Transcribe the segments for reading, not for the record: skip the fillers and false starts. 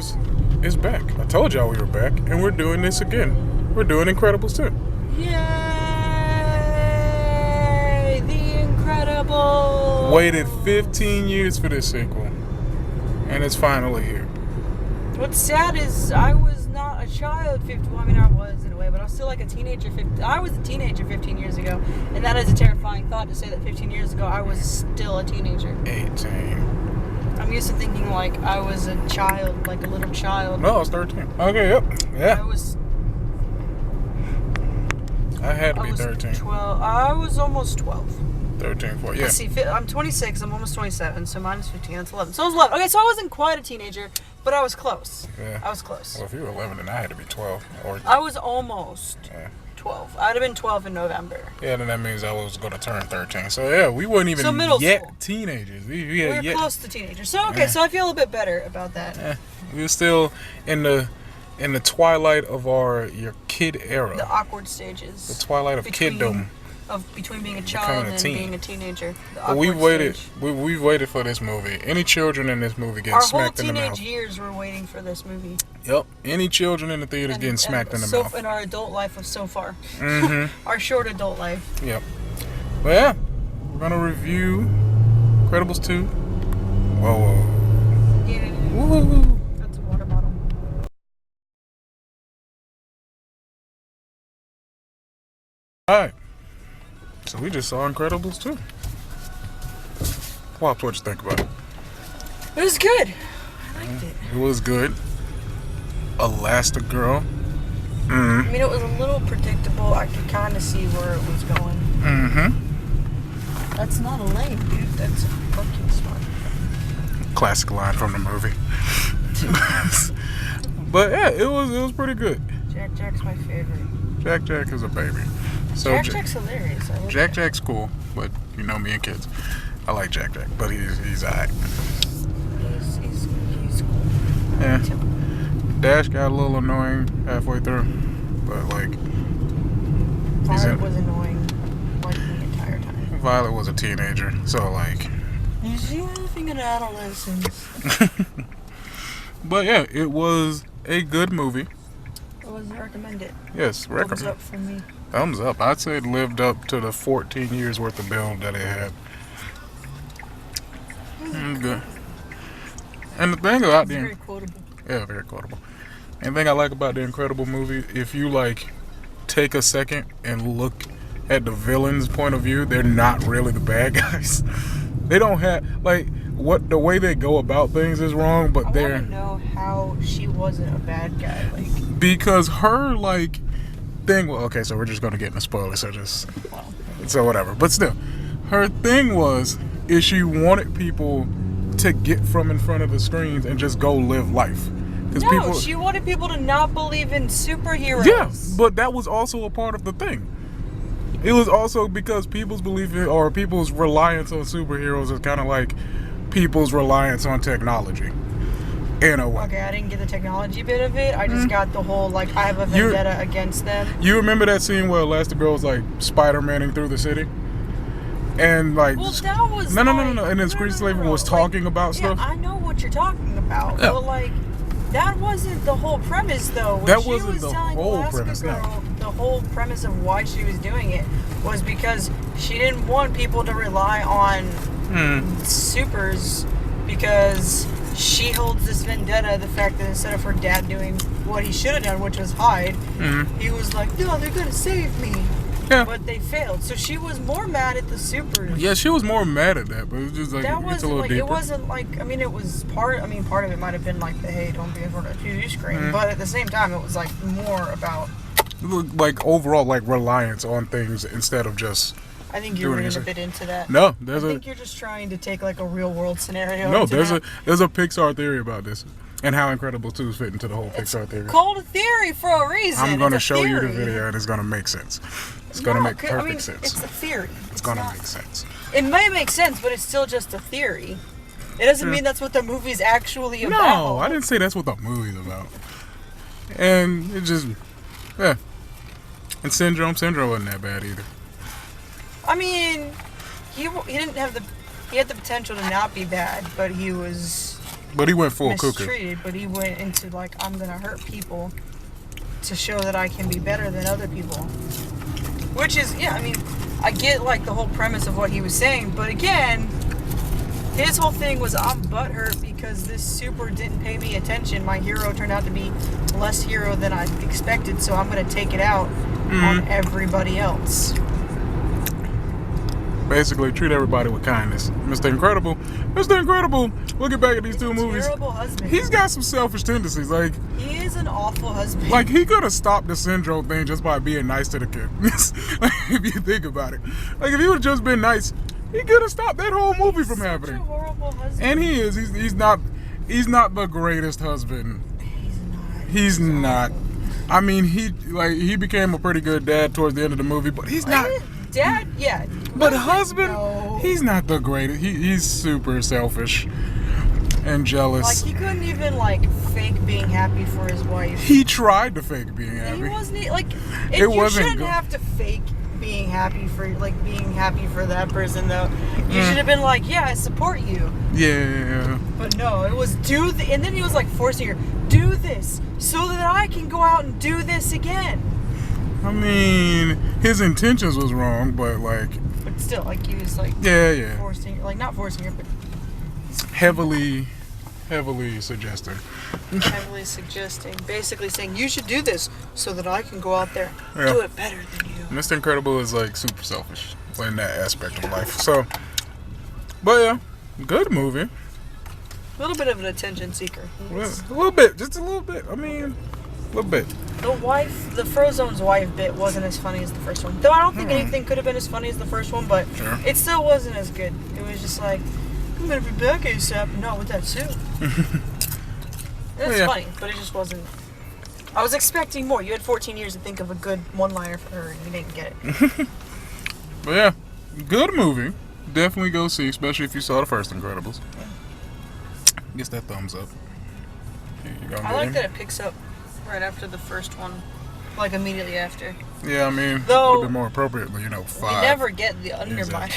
Incredibles is back. I told y'all we were back, and we're doing this again. We're doing Incredibles 2. Yay! The Incredibles! Waited 15 years for this sequel, and it's finally here. What's sad is I was not a child 15. Well, I mean, I was in a way, but I was still like a teenager. I was a teenager 15 years ago, and that is a terrifying thought to say that 15 years ago I was still a teenager. 18. I'm used to thinking like I was a child, like a little child. No, I was 13. Okay, yep. Yeah. I had to be 13. 12. I was almost 12. 13, 14. Yeah. Let's see, I'm 26. I'm almost 27. So minus 15. That's 11. So I was 11. Okay, so I wasn't quite a teenager, but I was close. Yeah. I was close. Well, if you were 11, then I had to be 12. I was almost 12. I'd have been 12 in November. Yeah, then that means I was going to turn 13. So, yeah, we weren't even yet school. Teenagers. We were close to teenagers. So, okay, so I feel a bit better about that. We were still in the twilight of your kid era. The awkward stages. The twilight of kiddom. Between being a child and being a teenager. We've waited for this movie. Any children in this movie getting smacked in the mouth. Our whole teenage years were waiting for this movie. Yep. Any children in the theaters getting smacked in the mouth. In our adult life of so far. Mm-hmm. Our short adult life. Yep. Well, yeah. We're going to review Incredibles 2. Whoa. Yeah. Woo. That's a water bottle. Alright. So we just saw Incredibles 2. Pops, what you think about it? It was good. I liked it. It was good. Elastigirl. I mean, it was a little predictable. I could kind of see where it was going. That's not a lane, dude. That's a fucking smart. Classic line from the movie. But yeah, it was pretty good. Jack's my favorite. Jack is a baby. So Jack's hilarious. Jack's cool, but you know me and kids. I like Jack, but he's alright. He's cool. Yeah. Dash got a little annoying halfway through, but like Violet was annoying like the entire time. Violet was a teenager, so like he's living in adolescence. But yeah, it was a good movie. I would recommend it. Yes, recommend. Thumbs up from me. Thumbs up. I'd say it lived up to the 14 years worth of build that it had. Good. And the thing about very quotable. Yeah, very quotable. And the thing I like about the Incredible movie, if you like take a second and look at the villain's point of view, they're not really the bad guys. They don't have the way they go about things is wrong, but I want to know how she wasn't a bad guy, because her thing. Well, okay, so we're just gonna get into spoilers, so whatever. But still, her thing is she wanted people to get from in front of the screens and just go live life. No, she wanted people to not believe in superheroes. Yeah, but that was also a part of the thing. It was also because people's belief or people's reliance on superheroes is kind of like people's reliance on technology. In a way. Okay, I didn't get the technology bit of it. I just got the whole I have a vendetta against them. You remember that scene where Elastigirl was Spider-Maning through the city? And well, that was no. And then Screen Slaver was talking about stuff. I know what you're talking about, but that wasn't the whole premise, though. That wasn't the whole premise. No. The whole premise of why she was doing it was because she didn't want people to rely on supers, because she holds this vendetta, the fact that instead of her dad doing what he should have done, which was hide, he was like, no, they're gonna save me. Yeah. But they failed. So she was more mad at the supers. Yeah, she was more mad at that, but it was just it's a little deeper. It wasn't it was part of it might have been the hey, don't be in front of a TV screen, but at the same time it was more about overall reliance on things instead of just I think you're reading a bit into that. No, I think you're just trying to take a real world scenario. No, there's a Pixar theory about this and how Incredible 2 fit into the whole Pixar theory. It's called a theory for a reason. I'm going to show you the video and it's going to make sense. It's going to make perfect sense. It's a theory. It's going to make sense. It may make sense, but it's still just a theory. It doesn't mean that's what the movie's actually about. No, I didn't say that's what the movie's about. And it just, And Syndrome wasn't that bad either. I mean, he didn't have he had the potential to not be bad, but he was But he went full cuckoo. mistreated, but he went into like, I'm gonna hurt people to show that I can be better than other people. Which is, yeah, I mean, I get like the whole premise of what he was saying, but again, his whole thing was I'm butthurt because this super didn't pay me attention. My hero turned out to be less hero than I expected, so I'm gonna take it out on everybody else. Basically, treat everybody with kindness. Mr. Incredible, looking back at these two movies, Terrible husband. he's got some selfish tendencies. Like, He is an awful husband. like he could have stopped the syndrome thing just by being nice to the kid. Like, if you think about it, like if he would have just been nice, he could have stopped that whole movie from Such happening. a horrible husband. And he is. He's not the greatest husband. He's not. I mean, he became a pretty good dad towards the end of the movie, but he's not. Dad, yeah. But husband, no. he's not the greatest. He's super selfish and jealous. Like, he couldn't even, like, fake being happy for his wife. He tried to fake being happy. He wasn't, like, It you wasn't shouldn't good. have to fake being happy for that person, though. You should have been like, yeah, I support you. Yeah. But no, it was and then he was, like, forcing her, do this so that I can go out and do this again. I mean, his intentions was wrong, but like, But still, like, he was, like, yeah. forcing, like, not forcing her, but Heavily suggesting. heavily suggesting, basically saying, you should do this so that I can go out there and Yeah. do it better than you. Mr. Incredible is like super selfish in that aspect of life. So, but yeah, good movie. A little bit of an attention seeker. A little bit, just a little bit. I mean, a little bit. The Frozone's wife bit wasn't as funny as the first one. Though I don't think anything could have been as funny as the first one, but Sure. it still wasn't as good. It was just like, I'm gonna be back ASAP, not with that suit. It's Yeah. funny, but it just wasn't. I was expecting more. You had 14 years to think of a good one-liner for her, and you didn't get it. But yeah, good movie. Definitely go see, especially if you saw the first Incredibles. Gets that thumbs up. You gonna I get like him? that it picks up right after the first one, like immediately after. Yeah, I mean, Though- would have been more appropriately, 5. You never get the Underminer. Exactly.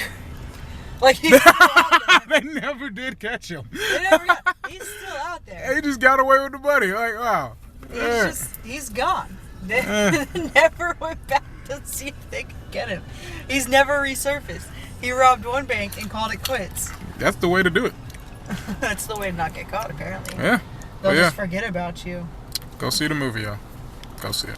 Like, he's still out there. They never did catch him. He's still out there. He just got away with the money. Like, wow. He's gone. They never went back to see if they could get him. He's never resurfaced. He robbed one bank and called it quits. That's the way to do it. That's the way to not get caught, apparently. Yeah. They'll But yeah, just forget about you. go see the movie, y'all. Go see it.